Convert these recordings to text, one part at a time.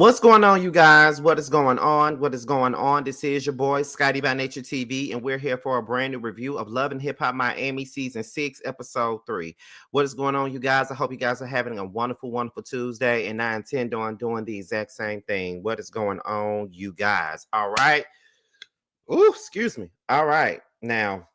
What's going on, you guys? What is going on? What is going on? This is your boy, Scotty by Nature TV, and we're here for a brand new review of Love and Hip Hop Miami Season 6, Episode 3. What is going on, you guys? I hope you guys are having a wonderful, wonderful Tuesday, and I intend on doing the exact same thing. What is going on, you guys? All right. Ooh, excuse me. All right. Now,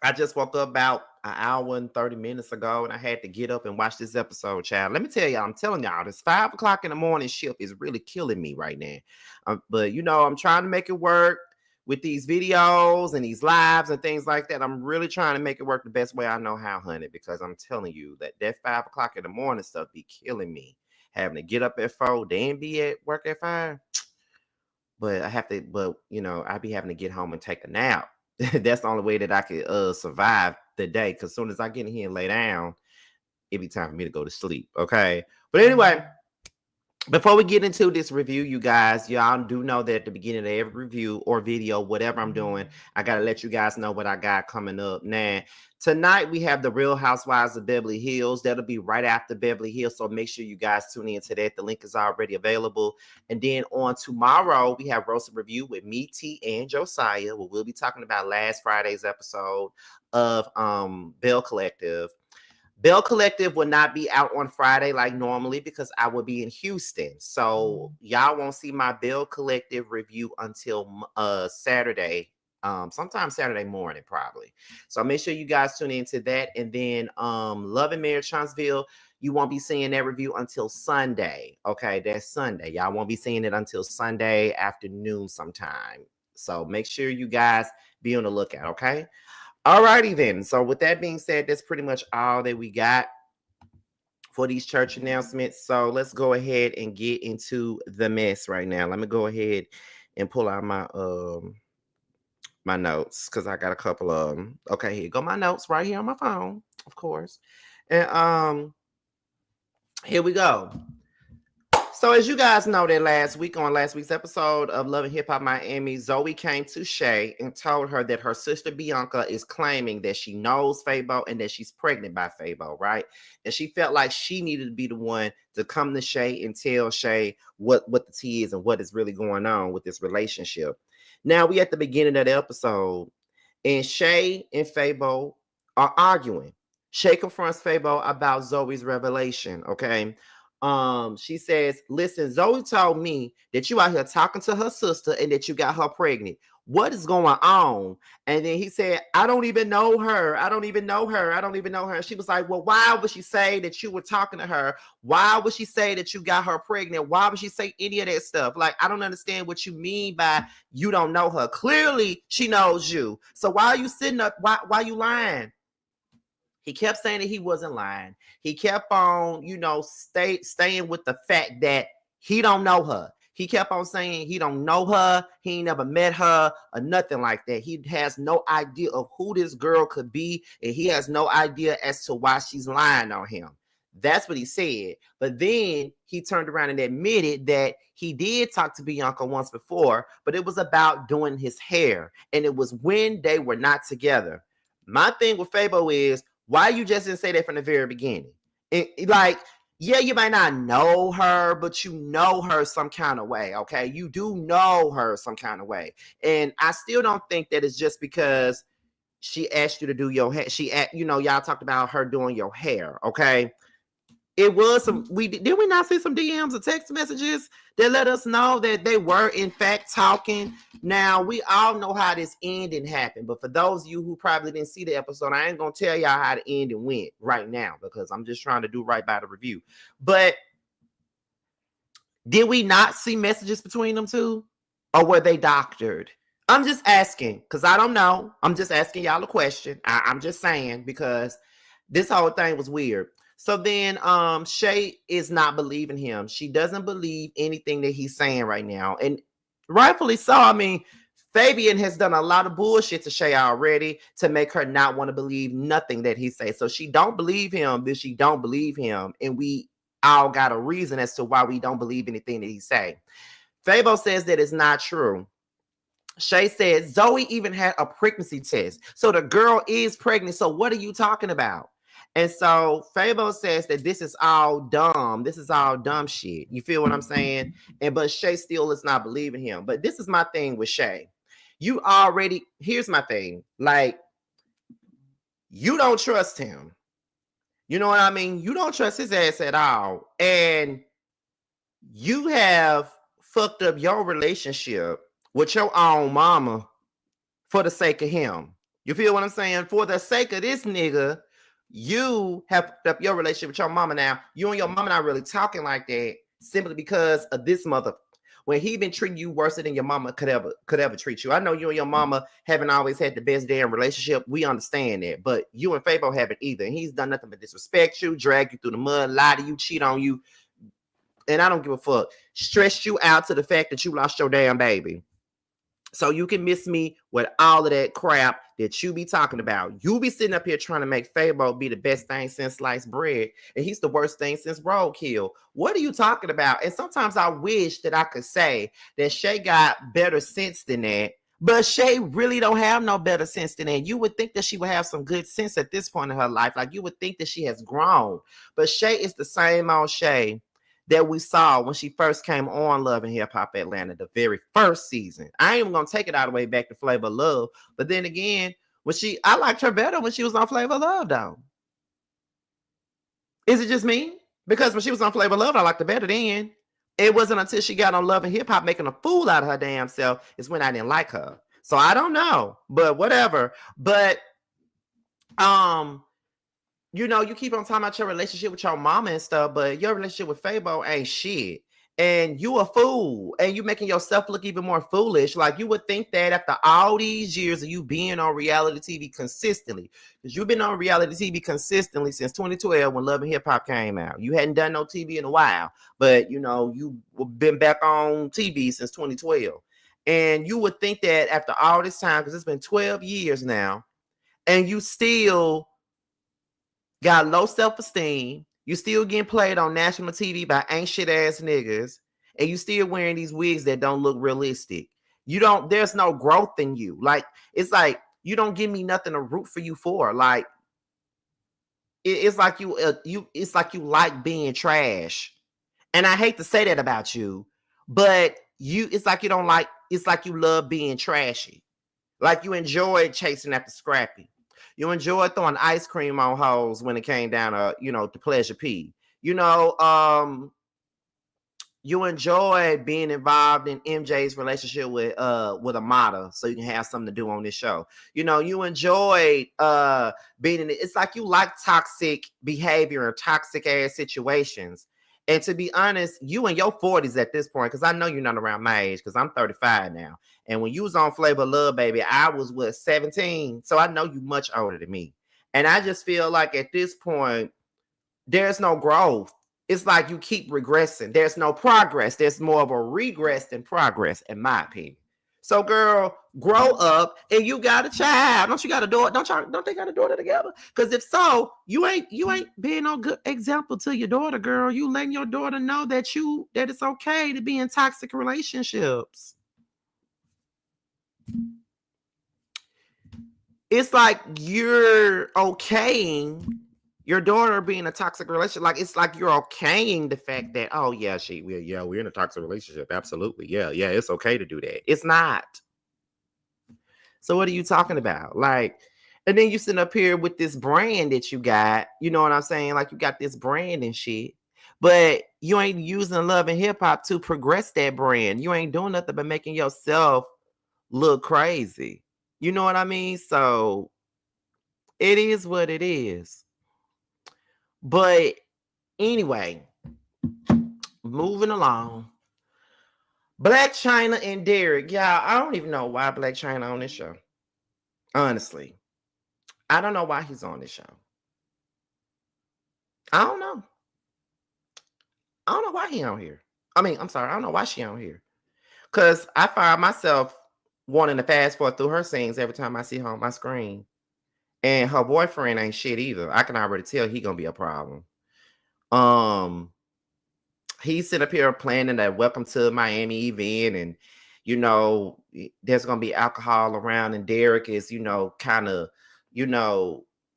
I just woke up about an hour and 30 minutes ago, and I had to get up and watch this episode, child. Let me tell y'all, I'm telling y'all, this 5 o'clock in the morning shift is really killing me right now. But, I'm trying to make it work with these videos and these lives and things like that. I'm really trying to make it work the best way I know how, honey, because I'm telling you that 5 o'clock in the morning stuff be killing me. Having to get up at 4, then be at work at 5. But I be having to get home and take a nap. That's the only way that I could survive the day. Because as soon as I get in here and lay down, it be time for me to go to sleep. Okay. But anyway, before we get into this review, you guys, y'all do know that at the beginning of every review or video, whatever I'm doing, I got to let you guys know what I got coming up. Now, tonight we have the Real Housewives of Beverly Hills. That'll be right after Beverly Hills, so make sure you guys tune into that. The link is already available. And then on tomorrow, we have Roasted Review with me, T, and Josiah, where we'll be talking about last Friday's episode of Bell Collective. Bell Collective will not be out on Friday like normally because I will be in Houston. So y'all won't see my Bell Collective review until Saturday, sometime Saturday morning probably. So make sure you guys tune into that. And then Love and Marriage Huntsville, you won't be seeing that review until Sunday. Okay, that's Sunday. Y'all won't be seeing it until Sunday afternoon sometime. So make sure you guys be on the lookout, okay? Alrighty then. So with that being said, that's pretty much all that we got for these church announcements. So let's go ahead and get into the mess right now. Let me go ahead and pull out my my notes because I got a couple of them. Okay, here go my notes right here on my phone, of course. And here we go. So as you guys know that last week's episode of Love and Hip Hop Miami, Zoe came to Shay and told her that her sister Bianca is claiming that she knows Fabo and that she's pregnant by Fabo, right? And she felt like she needed to be the one to come to Shay and tell Shay what the tea is and what is really going on with this relationship. Now we at the beginning of the episode, and Shay and Fabo are arguing. Shay confronts Fabo about Zoe's revelation, okay? She says, listen, Zoe told me that you out here talking to her sister and that you got her pregnant. What is going on? And then he said, I don't even know her. I don't even know her. I don't even know her. And she was like, well, why would she say that you were talking to her? Why would she say that you got her pregnant? Why would she say any of that stuff? Like, I don't understand what you mean by you don't know her. Clearly, she knows you. So why are you sitting up? Why are you lying? He kept saying that he wasn't lying. He kept on, staying with the fact that he don't know her. He kept on saying he don't know her. He ain't never met her or nothing like that. He has no idea of who this girl could be, and he has no idea as to why she's lying on him. That's what he said. But then he turned around and admitted that he did talk to Bianca once before, but it was about doing his hair, and it was when they were not together. My thing with Fabo is, why you just didn't say that from the very beginning? Yeah, you might not know her, but you know her some kind of way, okay? You do know her some kind of way. And I still don't think that it's just because she asked you to do your hair. Y'all talked about her doing your hair, okay? It was some, did we not see some DMs or text messages that let us know that they were in fact talking? Now, we all know how this ending happened, but for those of you who probably didn't see the episode, I ain't gonna tell y'all how the ending went right now because I'm just trying to do right by the review. But did we not see messages between them two, or were they doctored? I'm just asking because I don't know. I'm just asking y'all a question. I'm just saying because this whole thing was weird. So then Shay is not believing him. She doesn't believe anything that he's saying right now. And rightfully so. I mean, Fabian has done a lot of bullshit to Shay already to make her not want to believe nothing that he says. So she don't believe him, then she don't believe him. And we all got a reason as to why we don't believe anything that he say. Fabo says that it's not true. Shay said Zoe even had a pregnancy test. So the girl is pregnant. So what are you talking about? And so Fabo says that this is all dumb. This is all dumb shit. You feel what I'm saying? And but Shay still is not believing him. But this is my thing with Shay. You already, here's my thing. Like, you don't trust him. You know what I mean? You don't trust his ass at all. And you have fucked up your relationship with your own mama for the sake of him. You feel what I'm saying? For the sake of this nigga, you have fucked up your relationship with your mama now. You and your mama not really talking like that simply because of this mother. When he been treating you worse than your mama could ever treat you. I know you and your mama haven't always had the best damn relationship. We understand that. But you and Fabo haven't either. And he's done nothing but disrespect you, drag you through the mud, lie to you, cheat on you. And I don't give a fuck. Stress you out to the fact that you lost your damn baby. So you can miss me with all of that crap that you be talking about. You be sitting up here trying to make Fabo be the best thing since sliced bread, and he's the worst thing since roadkill. What are you talking about? And sometimes I wish that I could say that Shay got better sense than that, but Shay really don't have no better sense than that. You would think that she would have some good sense at this point in her life. Like, you would think that she has grown, but Shay is the same old Shay that we saw when she first came on Love and Hip Hop Atlanta, the very first season. I ain't even gonna take it all the way back to Flavor of Love, but then again, I liked her better when she was on Flavor of Love, though. Is it just me? Because when she was on Flavor of Love, I liked her better then. It wasn't until she got on Love and Hip Hop making a fool out of her damn self is when I didn't like her. So I don't know, but whatever. But you know, you keep on talking about your relationship with your mama and stuff, but your relationship with Fabo ain't shit. And you a fool. And you making yourself look even more foolish. Like, you would think that after all these years of you being on reality TV consistently, because you've been on reality TV consistently since 2012 when Love and Hip Hop came out. You hadn't done no TV in a while, but, you know, you've been back on TV since 2012. And you would think that after all this time, because it's been 12 years now, and you still got low self-esteem, you still getting played on national TV by ain't shit ass niggas, and you still wearing these wigs that don't look realistic. There's no growth in you. Like, it's like you don't give me nothing to root for you for. Like, it's like it's like you like being trash. And I hate to say that about you, but it's like you don't like, it's like you love being trashy. Like, you enjoy chasing after Scrappy. You enjoy throwing ice cream on hoes when it came down to, to Pleasure P. You enjoy being involved in MJ's relationship with Amada, so you can have something to do on this show. You enjoy being in it. It's like you like toxic behavior and toxic ass situations. And to be honest, you in your 40s at this point, because I know you're not around my age, because I'm 35 now. And when you was on Flavor Love, baby, I was 17. So I know you much older than me. And I just feel like at this point, there's no growth. It's like you keep regressing. There's no progress. There's more of a regress than progress, in my opinion. So, girl, grow up, and you got a child. Don't you got a daughter? Don't they got a daughter together? Because if so, you ain't being no good example to your daughter, girl. You letting your daughter know that it's okay to be in toxic relationships. It's like you're okaying your daughter being a toxic relationship. Like, it's like you're okaying the fact that, oh yeah, we're in a toxic relationship. Absolutely. Yeah, it's okay to do that. It's not. So what are you talking about? Like, and then you sitting up here with this brand that you got, you know what I'm saying? Like, you got this brand and shit, but you ain't using Love and Hip Hop to progress that brand. You ain't doing nothing but making yourself look crazy. You know what I mean? So it is what it is. But anyway, moving along. Black Chyna and Derek. Yeah, I don't even know why Black Chyna on this show. Honestly, I don't know why he's on this show. I don't know. I don't know why he on here. I don't know why she on here. Because I find myself wanting to fast forward through her scenes every time I see her on my screen. And her boyfriend ain't shit either. I can already tell he gonna be a problem. He's sitting up here planning a Welcome to Miami event, and there's gonna be alcohol around, and Derek is kind of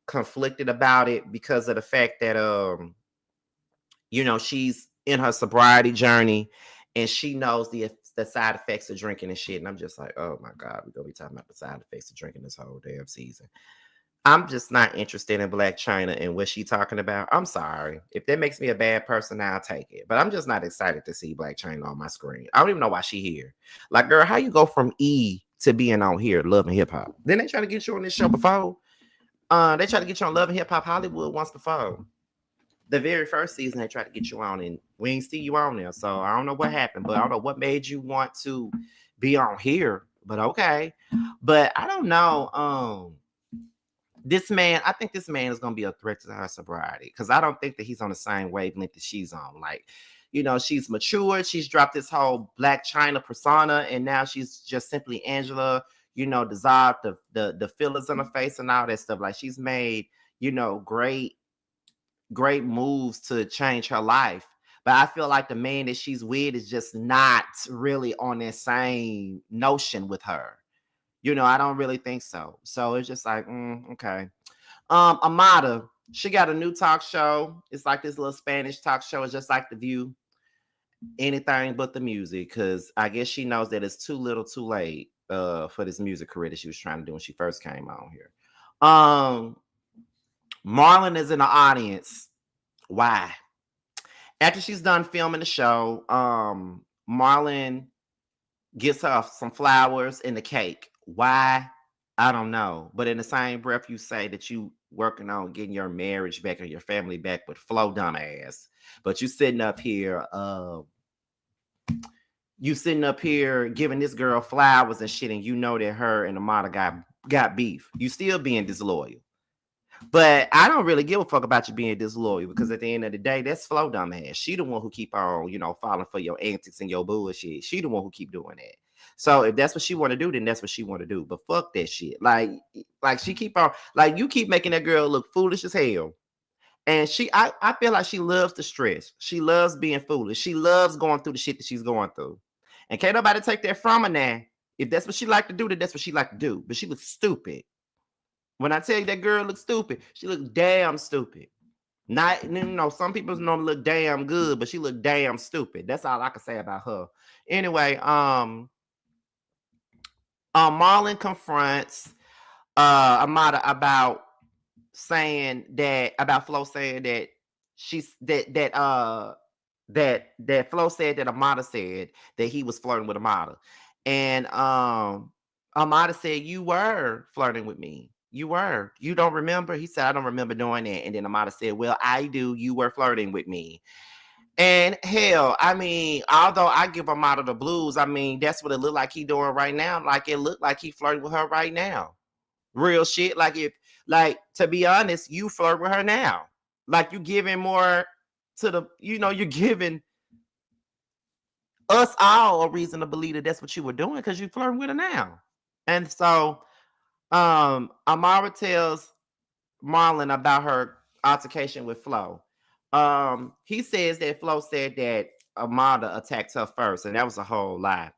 conflicted about it because of the fact that she's in her sobriety journey and she knows the side effects of drinking and shit. And I'm just like, oh my God, we're gonna be talking about the side effects of drinking this whole damn season. I'm just not interested in Black Chyna and what she's talking about. I'm sorry. If that makes me a bad person, I'll take it. But I'm just not excited to see Black Chyna on my screen. I don't even know why she here. Like, girl, how you go from E to being on here, Love and Hip Hop? Then they try to get you on this show before. They tried to get you on Love and Hip Hop Hollywood once before. The very first season, they tried to get you on, and we ain't see you on there. So I don't know what happened, but I don't know what made you want to be on here. But okay. But I don't know. This man, I think this man is going to be a threat to her sobriety because I don't think that he's on the same wavelength that she's on. Like, she's matured. She's dropped this whole Black Chyna persona, and now she's just simply Angela, dissolved the fillers on her face and all that stuff. Like, she's made, great moves to change her life. But I feel like the man that she's with is just not really on that same notion with her. I don't really think so. So it's just like, okay. Amada, she got a new talk show. It's like this little Spanish talk show. It's just like The View. Anything but the music, because I guess she knows that it's too little too late for this music career that she was trying to do when she first came on here. Marlon is in the audience. Why? After she's done filming the show, Marlon gets her some flowers and the cake. Why? I don't know. But in the same breath, you say that you working on getting your marriage back or your family back with Flo dumbass. But you sitting up here, giving this girl flowers and shit, and you know that her and Amada got beef. You still being disloyal. But I don't really give a fuck about you being disloyal because at the end of the day, that's Flo dumbass. She the one who keep on, falling for your antics and your bullshit. She the one who keep doing that. So if that's what she want to do, then that's what she want to do. But fuck that shit. Like she keep on, like you keep making that girl look foolish as hell. And I feel like she loves the stress. She loves being foolish. She loves going through the shit that she's going through. And can't nobody take that from her now. If that's what she like to do, then that's what she like to do. But she looks stupid. When I tell you that girl looks stupid, she looks damn stupid. Not, some people normally look damn good, but she look damn stupid. That's all I can say about her. Anyway, Marlon confronts Amada about Flo saying that that Flo said that Amada said that he was flirting with Amada. And Amada said, you were flirting with me. You were. You don't remember? He said, I don't remember doing that. And then Amada said, well, I do. You were flirting with me. And hell, I mean, although I give Amada the blues, I mean, that's what it looked like he doing right now. Like it looked like he flirting with her right now. Real shit. Like to be honest, you flirt with her now. Like you giving more to the, you're giving us all a reason to believe that that's what you were doing because you flirting with her now. And so Amara tells Marlon about her altercation with Flo. He says that Flo said that Amada attacked her first, and that was a whole lie.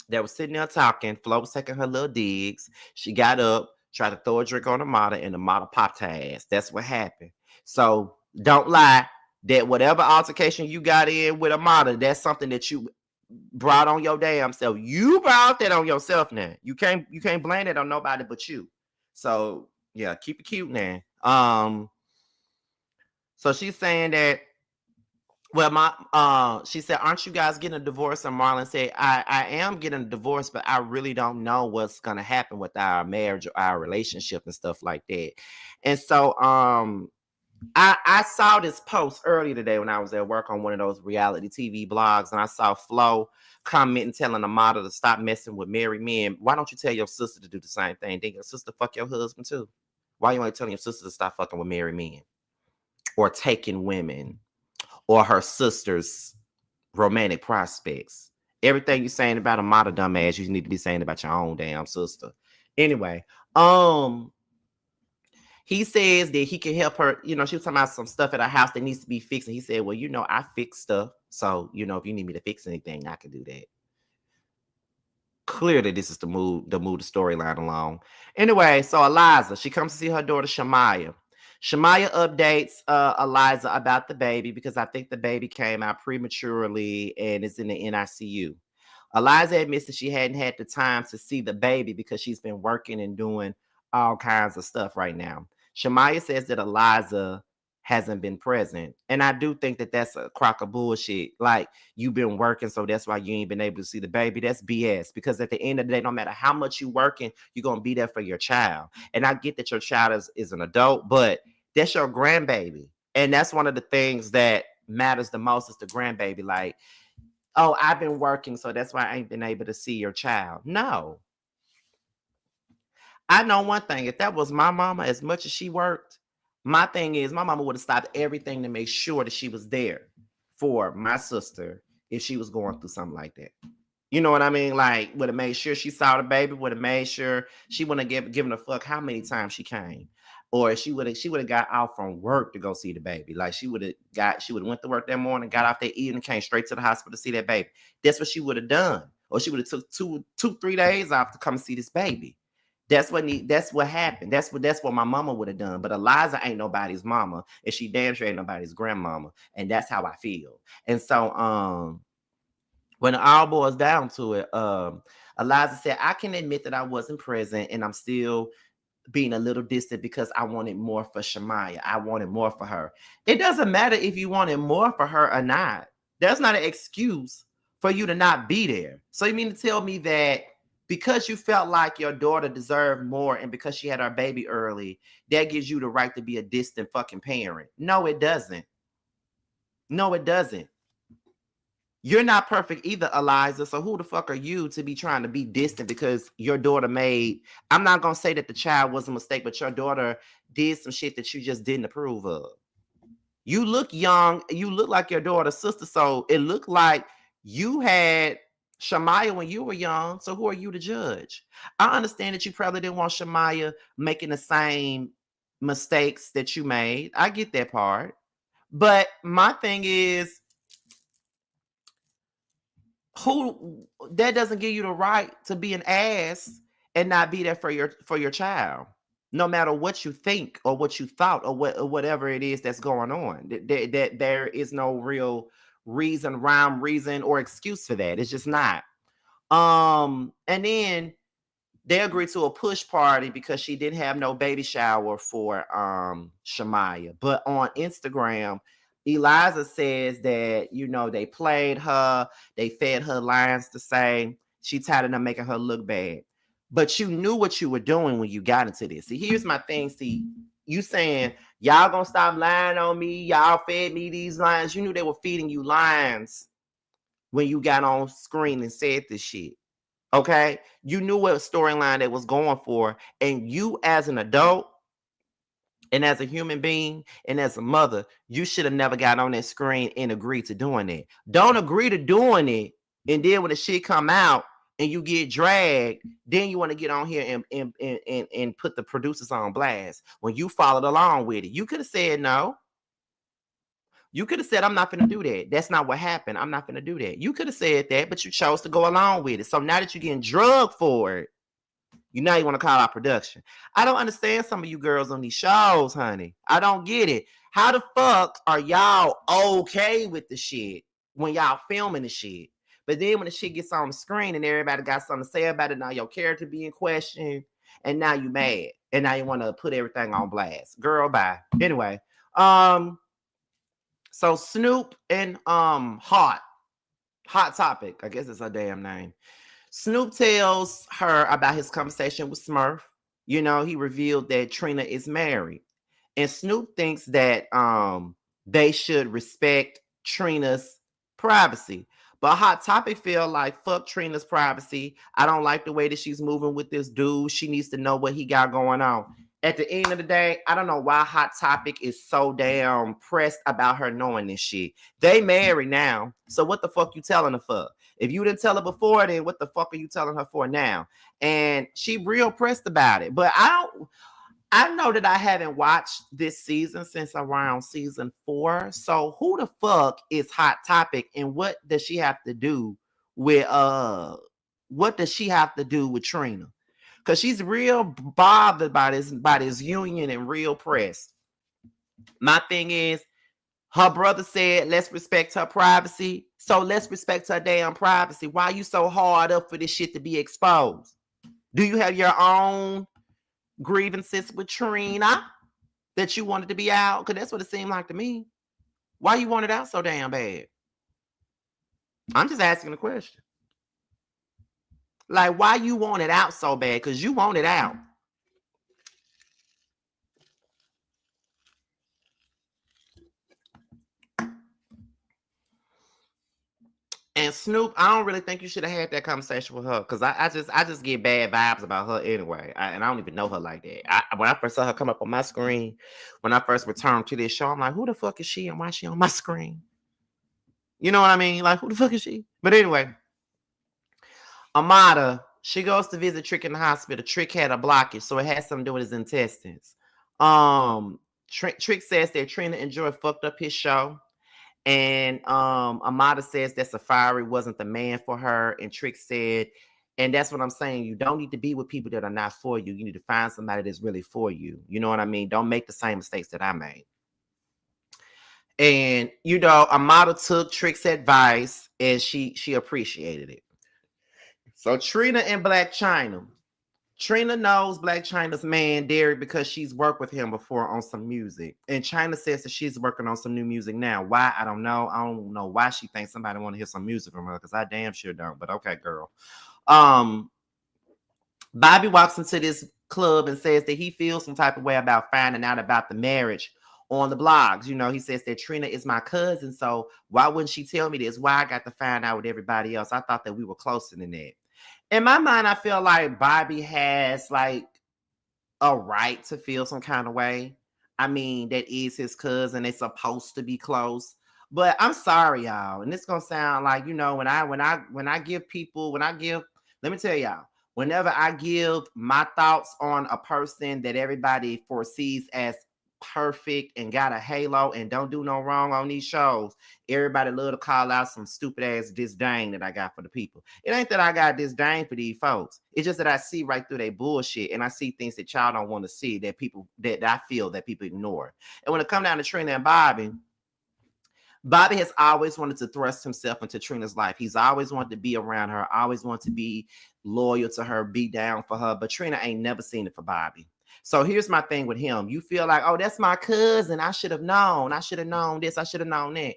They were sitting there talking. Flo was taking her little digs. She got up, tried to throw a drink on Amada, and Amada popped her ass. That's what happened. So don't lie that whatever altercation you got in with Amada, that's something that you brought on your damn self. You brought that on yourself now. You can't blame it on nobody but you. So yeah, keep it cute now. So she's saying that, well, she said, aren't you guys getting a divorce? And Marlon said, I am getting a divorce, but I really don't know what's gonna happen with our marriage or our relationship and stuff like that. And so I saw this post earlier today when I was at work on one of those reality TV blogs, and I saw Flo commenting telling Amada to stop messing with married men. Why don't you tell your sister to do the same thing? Then your sister fuck your husband too. Why you ain't telling your sister to stop fucking with married men or taking women or her sister's romantic prospects? Everything you're saying about Amada dumbass, you need to be saying about your own damn sister. Anyway, he says that he can help her. She was talking about some stuff at her house that needs to be fixed. And he said, well, I fix stuff. So, if you need me to fix anything, I can do that. clearly this is the storyline along. Anyway, so Eliza, she comes to see her daughter Shamaya. Shamaya updates Eliza about the baby because I think the baby came out prematurely and is in the NICU. Eliza admits that she hadn't had the time to see the baby because she's been working and doing all kinds of stuff right now. Shamaya says that Eliza hasn't been present. And I do think that that's a crock of bullshit. Like, you've been working, so that's why you ain't been able to see the baby. That's BS. Because at the end of the day, no matter how much you working, you're going to be there for your child. And I get that your child is an adult, but that's your grandbaby. And that's one of the things that matters the most is the grandbaby. Like, oh, I've been working, so that's why I ain't been able to see your child. No. I know one thing. If that was my mama, as much as she worked, my thing is my mama would have stopped everything to make sure that she was there for my sister if she was going through something like that. You know what I mean? Like, would have made sure she saw the baby, would have made sure she wouldn't have given a fuck how many times she came. Or she would have got out from work to go see the baby. Like, she would have went to work that morning, got off that evening, came straight to the hospital to see that baby. That's what she would have done. Or she would have took 3 days off to come see this baby. That's what happened. That's what my mama would have done. But Eliza ain't nobody's mama, and she damn sure ain't nobody's grandmama. And that's how I feel. And so when it all boils down to it, Eliza said, I can admit that I wasn't present and I'm still being a little distant because I wanted more for Shamaya. I wanted more for her. It doesn't matter if you wanted more for her or not. That's not an excuse for you to not be there. So you mean to tell me that because you felt like your daughter deserved more and because she had her baby early, that gives you the right to be a distant fucking parent? No, it doesn't. No, it doesn't. You're not perfect either, Eliza. So who the fuck are you to be trying to be distant because your daughter made... I'm not going to say that the child was a mistake, but your daughter did some shit that you just didn't approve of. You look young. You look like your daughter's sister. So it looked like you had Shamaya when you were young. So who are you to judge? I understand that you probably didn't want Shamaya making the same mistakes that you made. I get that part. But my thing is, who... that doesn't give you the right to be an ass and not be there for your child, no matter what you think or what you thought or whatever it is that's going on. That there is no real rhyme reason or excuse for that. It's just not. And then they agreed to a push party because she didn't have no baby shower for Shamaya. But on Instagram, Eliza says that, they played her, they fed her lines to say. She tired of them making her look bad. But you knew what you were doing when you got into this. See, here's my thing. See, you saying, y'all gonna stop lying on me, y'all fed me these lines. You knew they were feeding you lines when you got on screen and said this shit. Okay, you knew what storyline they was going for, and you as an adult and as a human being and as a mother, you should have never got on that screen and agreed to doing it. Don't agree to doing it, and then when the shit come out and you get dragged, then you want to get on here and put the producers on blast when you followed along with it. You could have said no. You could have said, I'm not going to do that. That's not what happened. I'm not going to do that. You could have said that, but you chose to go along with it. So now that you're getting drugged for it, you want to call out production. I don't understand some of you girls on these shows, honey. I don't get it. How the fuck are y'all okay with the shit when y'all filming the shit? But then when the shit gets on the screen and everybody got something to say about it, now your character being questioned, and now you mad. And now you want to put everything on blast. Girl, bye. Anyway, so Snoop and Hot Topic, I guess it's her damn name. Snoop tells her about his conversation with Smurf. He revealed that Trina is married. And Snoop thinks that they should respect Trina's privacy. But Hot Topic feel like, fuck Trina's privacy. I don't like the way that she's moving with this dude. She needs to know what he got going on. At the end of the day, I don't know why Hot Topic is so damn pressed about her knowing this shit. They married now. So what the fuck you telling her for? If you didn't tell her before, then what the fuck are you telling her for now? And she real pressed about it. But I know that I haven't watched this season since around season 4. So who the fuck is Hot Topic and what does she have to do with What does she have to do with Trina? Because she's real bothered by this union and real pressed. My thing is, her brother said, let's respect her privacy. So let's respect her damn privacy. Why are you so hard up for this shit to be exposed? Do you have your own grievances with Trina that you wanted to be out? Because that's what it seemed like to me. Why you want it out so damn bad? I'm just asking a question. Like, why you want it out so bad? Because you want it out. And Snoop, I don't really think you should have had that conversation with her, because I just get bad vibes about her anyway. And I don't even know her like that. When I first saw her come up on my screen, when I first returned to this show, I'm like, who the fuck is she and why is she on my screen? You know what I mean? Like, who the fuck is she? But anyway, Amada, she goes to visit Trick in the hospital. Trick had a blockage, so it has something to do with his intestines. Trick says that Trina and Joy fucked up his show. And Amada says that Safari wasn't the man for her. And Trick said, and that's what I'm saying, you don't need to be with people that are not for you. You need to find somebody that's really for you. You know what I mean? Don't make the same mistakes that I made. And, you know, Amada took Trick's advice and she appreciated it. So Trina and Black Chyna. Trina knows Black Chyna's man, Derek, because she's worked with him before on some music. And Chyna says that she's working on some new music now. Why? I don't know. I don't know why she thinks somebody want to hear some music from her, because I damn sure don't. But okay, girl. Bobby walks into this club and says that he feels some type of way about finding out about the marriage on the blogs. You know, he says that Trina is my cousin, so why wouldn't she tell me this? Why I got to find out with everybody else? I thought that we were closer than that. In my mind, I feel like Bobby has like a right to feel some kind of way. I mean, that is his cousin. They're supposed to be close. But I'm sorry, y'all. And it's gonna sound like, you know, when I give people, let me tell y'all, whenever I give my thoughts on a person that everybody foresees as perfect and got a halo and don't do no wrong on these shows, everybody love to call out some stupid ass disdain that I got for the people. It ain't that I got disdain for these folks. It's just that I see right through their bullshit and I see things that y'all don't want to see, that people that I feel that people ignore. And when it comes down to Trina and Bobby has always wanted to thrust himself into Trina's life. He's always wanted to be around her, always wanted to be loyal to her, be down for her. But Trina ain't never seen it for Bobby. So here's my thing with him. You feel like, oh, that's my cousin. I should have known. I should have known this. I should have known that.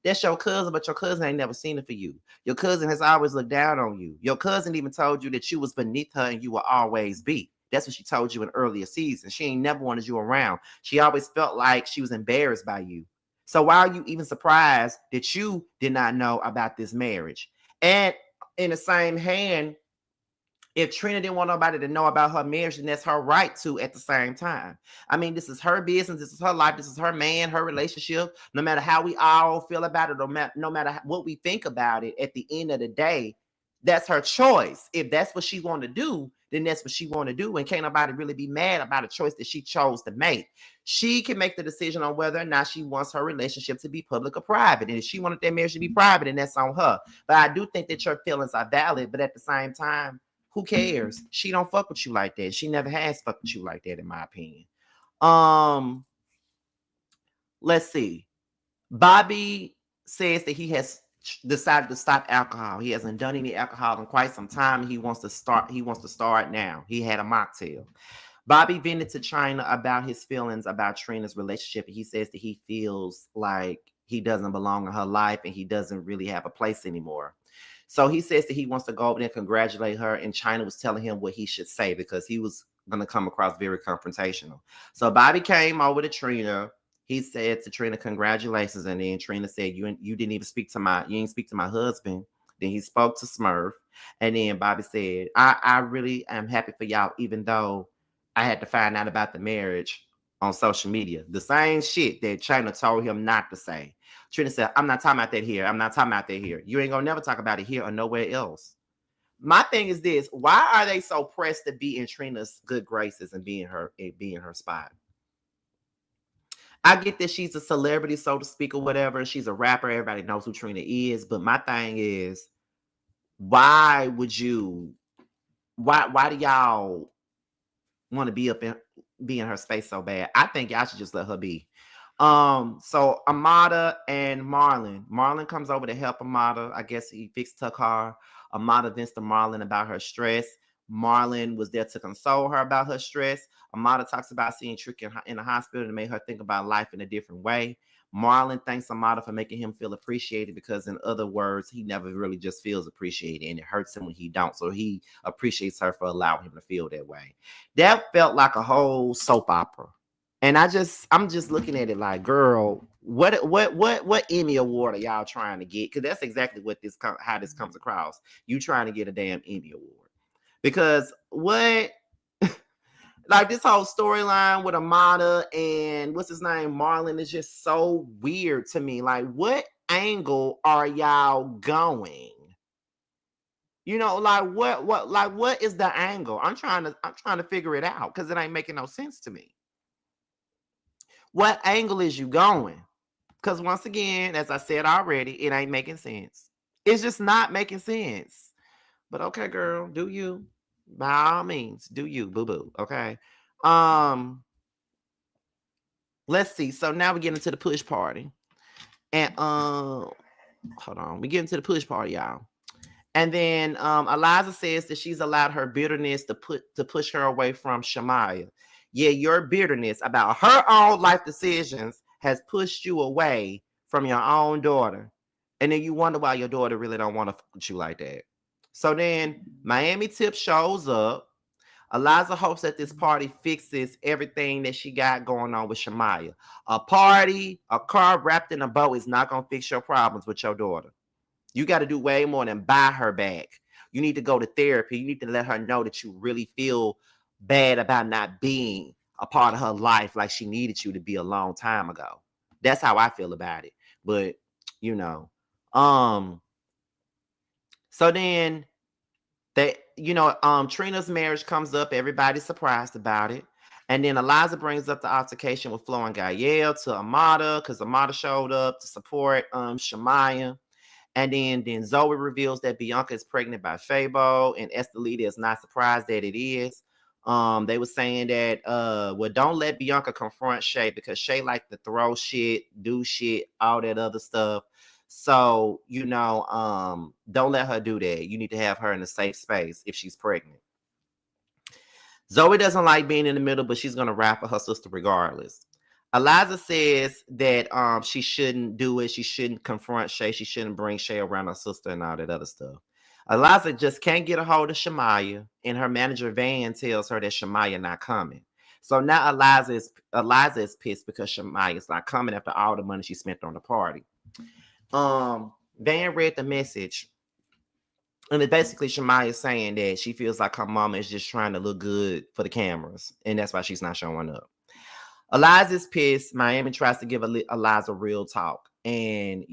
That's your cousin, but your cousin ain't never seen it for you. Your cousin has always looked down on you. Your cousin even told you that you was beneath her and you will always be. That's what she told you in earlier seasons. She ain't never wanted you around. She always felt like she was embarrassed by you. So why are you even surprised that you did not know about this marriage? And in the same hand, if Trina didn't want nobody to know about her marriage, then that's her right to at the same time. I mean, this is her business. This is her life. This is her man, her relationship. No matter how we all feel about it, no matter what we think about it, at the end of the day, that's her choice. If that's what she want to do, then that's what she want to do. And can't nobody really be mad about a choice that she chose to make. She can make the decision on whether or not she wants her relationship to be public or private. And if she wanted that marriage to be private, then that's on her. But I do think that your feelings are valid. But at the same time, who cares? She don't fuck with you like that. She never has fucked with you like that, in my opinion. Let's see. Bobby says that he has decided to stop alcohol. He hasn't done any alcohol in quite some time. He wants to start now. He had a mocktail. Bobby vented to Chyna about his feelings about Trina's relationship. He says that he feels like he doesn't belong in her life and he doesn't really have a place anymore. So he says that he wants to go over there and congratulate her, and Chyna was telling him what he should say because he was going to come across very confrontational. So Bobby came over to Trina. He said to Trina, congratulations. And then Trina said, you didn't even speak to you didn't speak to my husband. Then he spoke to Smurf. And then Bobby said, I really am happy for y'all, even though I had to find out about the marriage on social media. The same shit that Chyna told him not to say. Trina said, I'm not talking about that here. I'm not talking about that here. You ain't gonna never talk about it here or nowhere else. My thing is this: why are they so pressed to be in Trina's good graces and be in her spot? I get that she's a celebrity, so to speak, or whatever. She's a rapper. Everybody knows who Trina is. But my thing is, why would you, why do y'all want to be in her space so bad? I think y'all should just let her be. So Amada and Marlon comes over to help Amada. I guess he fixed her car. Amada vents to Marlon about her stress. Marlon was there to console her about her stress. Amada talks about seeing Trick in the hospital and made her think about life in a different way. Marlon thanks Amada for making him feel appreciated, because in other words, he never really just feels appreciated, and it hurts him when he don't. So he appreciates her for allowing him to feel that way. That felt like a whole soap opera. And I'm just looking at it like, girl, what Emmy award are y'all trying to get? Because that's exactly what how this comes across. You trying to get a damn Emmy award. Because what, like this whole storyline with Amada and what's his name, Marlon, is just so weird to me. Like, what angle are y'all going? You know, like what is the angle? I'm trying to figure it out, because it ain't making no sense to me. What angle is you going? Because once again, as I said already, it ain't making sense. It's just not making sense. But okay, girl, do you. By all means, do you, boo-boo. Okay. Let's see. So now we get into the push party. And hold on. We get into the push party, y'all. And then Eliza says that she's allowed her bitterness to push her away from Shamaya. Yeah, your bitterness about her own life decisions has pushed you away from your own daughter. And then you wonder why your daughter really don't want to fuck with you like that. So then Miami Tip shows up. Eliza hopes that this party fixes everything that she got going on with Shamaya. A party, a car wrapped in a bow is not going to fix your problems with your daughter. You got to do way more than buy her back. You need to go to therapy. You need to let her know that you really feel bad about not being a part of her life like she needed you to be a long time ago. That's how I feel about it. But, you know, so then Trina's marriage comes up. Everybody's surprised about it. And then Eliza brings up the altercation with Flo and Gael to Amada, because Amada showed up to support Shamaya. And then Zoe reveals that Bianca is pregnant by Fabo, and Estelita is not surprised that it is. They were saying that, well, don't let Bianca confront Shay, because Shay like to throw shit, do shit, all that other stuff. So, don't let her do that. You need to have her in a safe space if she's pregnant. Zoe doesn't like being in the middle, but she's going to rap for her sister regardless. Eliza says that she shouldn't do it. She shouldn't confront Shay. She shouldn't bring Shay around her sister and all that other stuff. Eliza just can't get a hold of Shamaya, and her manager Van tells her that Shamaya not coming. So now Eliza is pissed because Shamaya is not coming after all the money she spent on the party. Van read the message, and it's basically Shamaya saying that she feels like her mama is just trying to look good for the cameras, and that's why she's not showing up. Eliza's pissed. Miami tries to give Eliza real talk. And,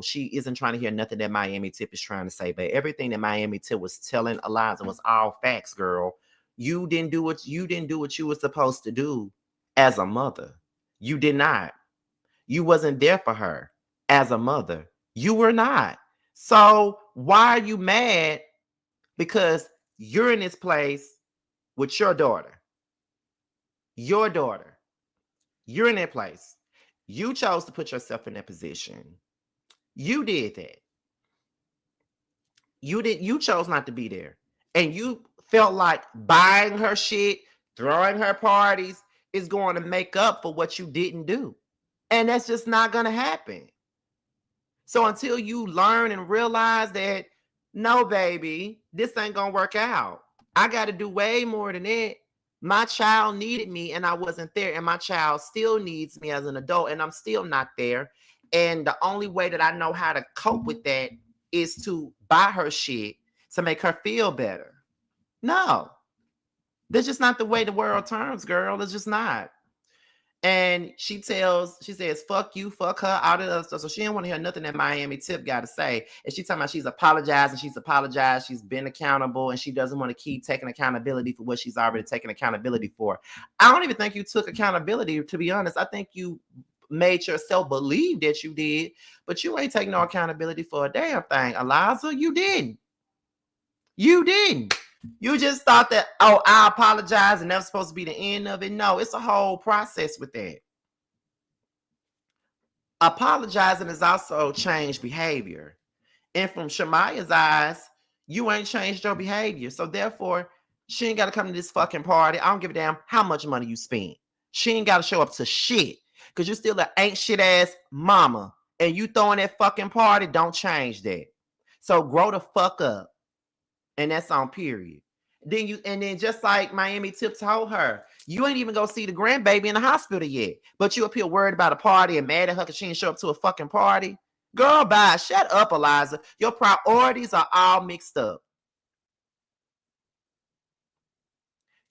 she isn't trying to hear nothing that Miami Tip is trying to say. But everything that Miami Tip was telling Eliza was all facts, girl. You didn't do what you were supposed to do as a mother. You did not. You wasn't there for her as a mother. You were not. So why are you mad? Because you're in this place with your daughter. Your daughter. You're in that place. You chose to put yourself in that position. You did that. You chose not to be there. And you felt like buying her shit, throwing her parties is going to make up for what you didn't do. And that's just not going to happen. So until you learn and realize that, no, baby, this ain't going to work out. I got to do way more than that. My child needed me and I wasn't there, and my child still needs me as an adult and I'm still not there. And the only way that I know how to cope with that is to buy her shit to make her feel better. No, that's just not the way the world turns, girl. It's just not. And she says, fuck you, fuck her, all that other stuff. So she didn't want to hear nothing that Miami Tip got to say. And she's talking about she's apologized, she's been accountable, and she doesn't want to keep taking accountability for what she's already taken accountability for. I don't even think you took accountability, to be honest. I think you made yourself believe that you did, but you ain't taking no accountability for a damn thing. Eliza, you didn't. You didn't. You just thought that, oh, I apologize and that's supposed to be the end of it. No, it's a whole process with that. Apologizing is also changed behavior. And from Shamia's eyes, you ain't changed your behavior. So therefore, she ain't got to come to this fucking party. I don't give a damn how much money you spend. She ain't got to show up to shit. Because you're still an ain't shit ass mama. And you throwing that fucking party, don't change that. So grow the fuck up. And that's on period. Then just like Miami Tip told her, you ain't even go see the grandbaby in the hospital yet. But you up here worried about a party and mad at her because she didn't show up to a fucking party. Girl, bye. Shut up, Eliza. Your priorities are all mixed up.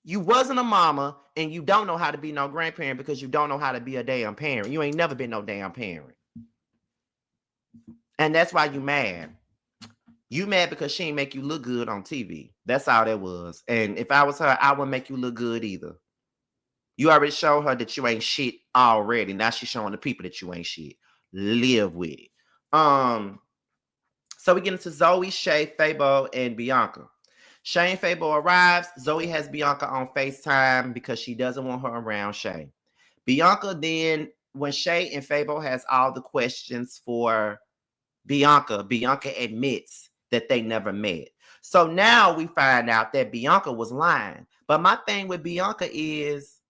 You wasn't a mama and you don't know how to be no grandparent because you don't know how to be a damn parent. You ain't never been no damn parent. And that's why you mad. You mad because she ain't make you look good on TV. That's all that was. And if I was her, I wouldn't make you look good either. You already showed her that you ain't shit already. Now she's showing the people that you ain't shit. Live with it. So we get into Zoe, Shay, Fabo, and Bianca. Shay and Fabo arrives. Zoe has Bianca on FaceTime because she doesn't want her around Shay. Bianca then, when Shay and Fabo has all the questions for Bianca admits that they never met. So now we find out that Bianca was lying. But my thing with Bianca is,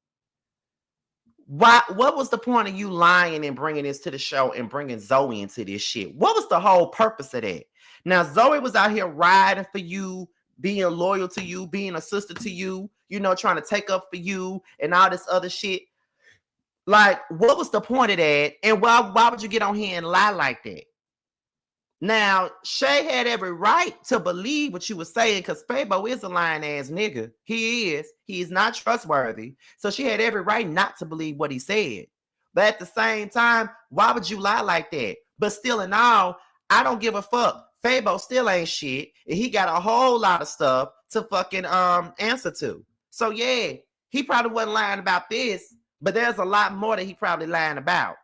what was the point of you lying and bringing this to the show and bringing Zoe into this shit? What was the whole purpose of that? Now, Zoe was out here riding for you, being loyal to you, being a sister to you, trying to take up for you and all this other shit. Like, what was the point of that? And why would you get on here and lie like that? Now, Shay had every right to believe what you were saying because Fabo is a lying ass nigga. He is. He is not trustworthy. So she had every right not to believe what he said. But at the same time, why would you lie like that? But still in all, I don't give a fuck. Fabo still ain't shit. And he got a whole lot of stuff to fucking answer to. So yeah, he probably wasn't lying about this, but there's a lot more that he probably lying about.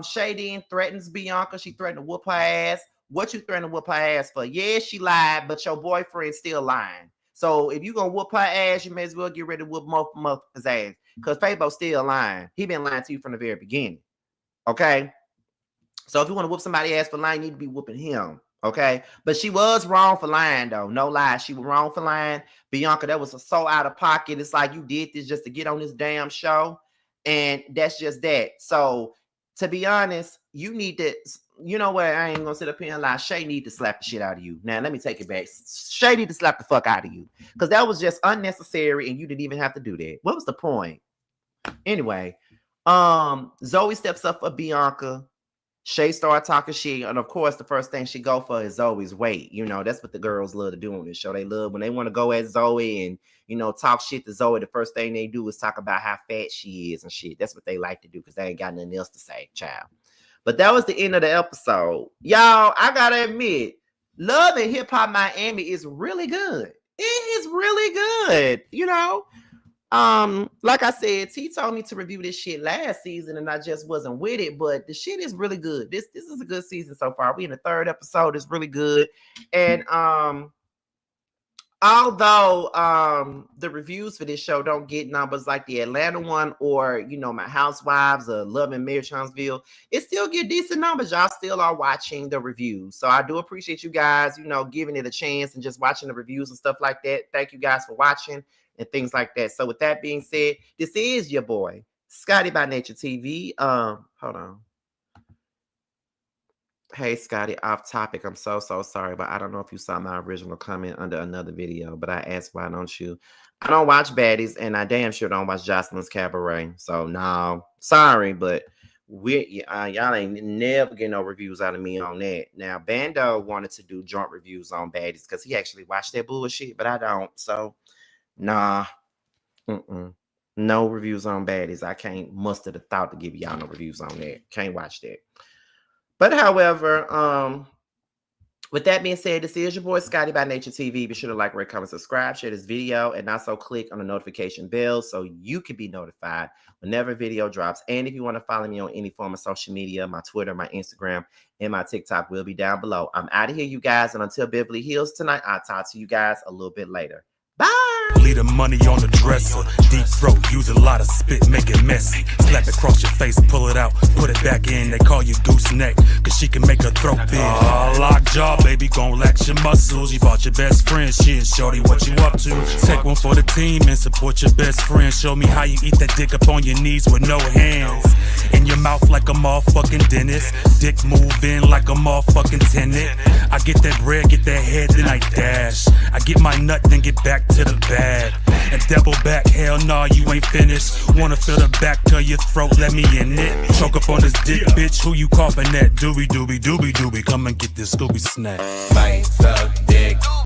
Shay then threatens Bianca. She threatened to whoop her ass. What you threatening to whoop her ass for? Yeah, she lied, but your boyfriend's still lying. So if you gonna whoop her ass, you may as well get ready to whoop motherfucker's ass. Because Fabo's still lying. He been lying to you from the very beginning. Okay? So if you want to whoop somebody ass for lying, you need to be whooping him. Okay? But she was wrong for lying, though. No lie. She was wrong for lying. Bianca, that was so out of pocket. It's like you did this just to get on this damn show. And that's just that. So to be honest, you need to, you know what? I ain't gonna sit up here and lie. Shay need to slap the shit out of you. Now, let me take it back. Shay need to slap the fuck out of you. Because that was just unnecessary and you didn't even have to do that. What was the point? Anyway, Zoe steps up for Bianca. Shay started talking shit, and of course, the first thing she go for is Zoe's weight. That's what the girls love to do on this show. They love when they want to go at Zoe and talk shit to Zoe. The first thing they do is talk about how fat she is and shit. That's what they like to do because they ain't got nothing else to say, child. But that was the end of the episode, y'all. I gotta admit, Love and Hip Hop Miami is really good. It is really good, Like I said, T told me to review this shit last season and I just wasn't with it, but the shit is really good. This is a good season so far. We in the third episode. It's really good. And although the reviews for this show don't get numbers like the Atlanta one or my Housewives or Love and Marriage Huntsville, it still get decent numbers. Y'all still are watching the reviews. So I do appreciate you guys, giving it a chance and just watching the reviews and stuff like that. Thank you guys for watching and things like that. So with that being said, this is your boy, Scotty by Nature TV. Hold on. Hey, Scotty, off topic. I'm so sorry, but I don't know if you saw my original comment under another video, but I asked, why don't you? I don't watch Baddies, and I damn sure don't watch Jocelyn's Cabaret. So, no, sorry, but y'all ain't never get no reviews out of me on that. Now, Bando wanted to do joint reviews on Baddies because he actually watched that bullshit, but I don't. So, nah, no reviews on Baddies. I can't muster the thought to give y'all no reviews on that. Can't watch that. But however, With that being said, this is your boy Scotty by Nature TV. Be sure to like, rate, comment, subscribe, share this video, and also click on the notification bell so you can be notified whenever a video drops. And if you want to follow me on any form of social media, my Twitter, my Instagram, and my TikTok will be down below. I'm out of here, you guys, and until Beverly Hills tonight, I'll talk to you guys a little bit later. Bye! Leave the money on the dresser. Deep throat, use a lot of spit, make it messy. Slap it across your face, pull it out, put it back in. They call you gooseneck, cause she can make her throat big. Lockjaw, baby, gon' relax your muscles. You bought your best friend, shit, shorty, what you up to? Take one for the team and support your best friend. Show me how you eat that dick up on your knees with no hands. In your mouth like a motherfucking dentist. Dick move in like a motherfucking tenant. I get that bread, get that head, then I dash. I get my nut, then get back to the bag. And double back, hell nah, you ain't finished. Wanna feel the back to your throat, let me in it. Choke up on this dick, bitch, who you coughing at? Doobie doobie doobie doobie, come and get this Scooby snack. Might suck dick.